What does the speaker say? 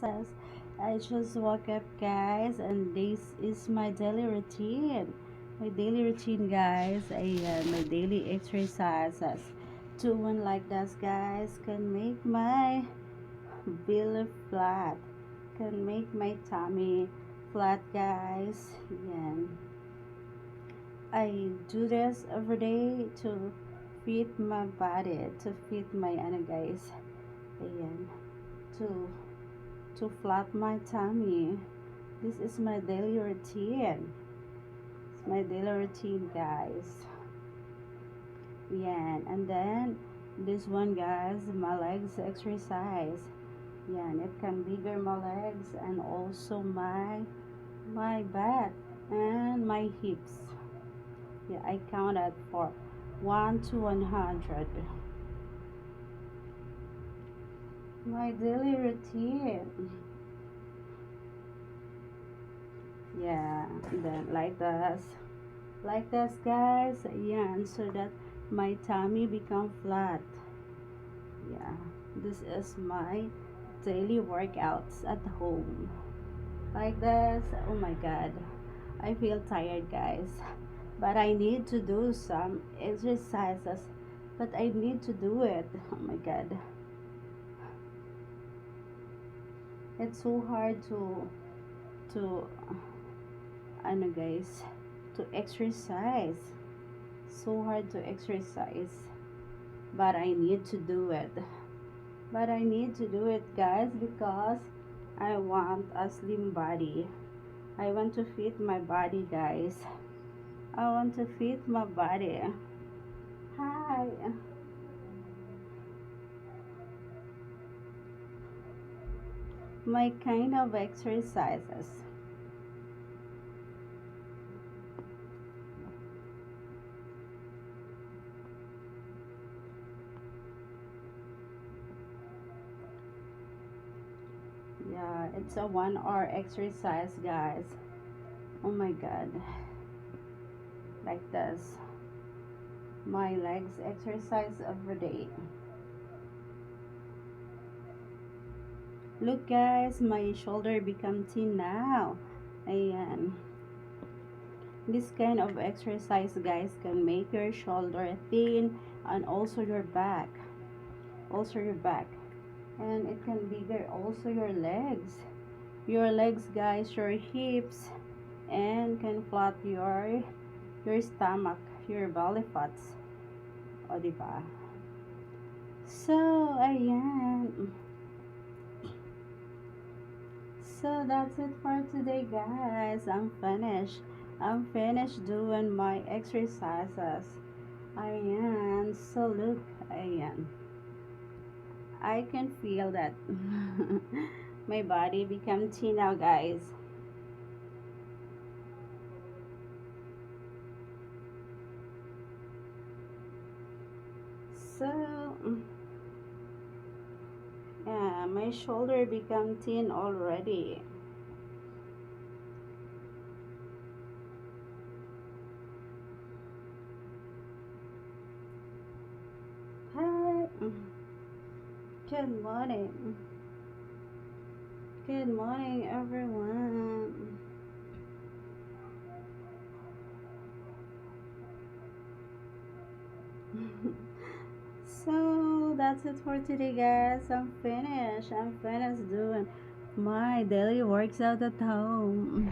exercises. I just woke up, guys, and this is my daily routine. My daily routine, guys, and my daily exercises. Doing like this, guys, can make my belly flat, can make my tummy flat, guys. Yeah. I do this every day to fit my body, to fit my guys. Ayan. To flat my tummy. This is my daily routine. It's my daily routine, guys. Yeah, and then this one, guys, my legs exercise. Yeah, and it can bigger my legs and also my back and my hips. Yeah, I counted for 1 to 100. My daily routine. Yeah, then like this, guys. Yeah, and so that my tummy become flat. Yeah, this is my daily workouts at home. Like this. Oh my god, I feel tired, guys, but I need to do some exercises, but I need to do it. Oh my god, it's so hard to guys, to exercise. So hard to exercise, but I need to do it. But I need to do it, guys, because I want a slim body. I want to fit my body, guys. I want to fit my body. Hi. My kind of exercises. Yeah, it's a 1 hour exercise, guys. Oh my god. Like this. My legs exercise every day. Look, guys, my shoulder become thin now. Ayan. This kind of exercise, guys, can make your shoulder thin and also your back. Also your back. And it can bigger also your legs. Your legs, guys, your hips, and can flat your stomach, your belly fats. O, diba? So, ayan. So, that's it for today, guys. I'm finished. I'm finished doing my exercises. Ayan. So, look. Ayan. I can feel that my body become thin now, guys. So, yeah, my shoulder become thin already. Hi. Good morning. Good morning, everyone. So that's it for today, guys. I'm finished. I'm finished doing my daily works out at home.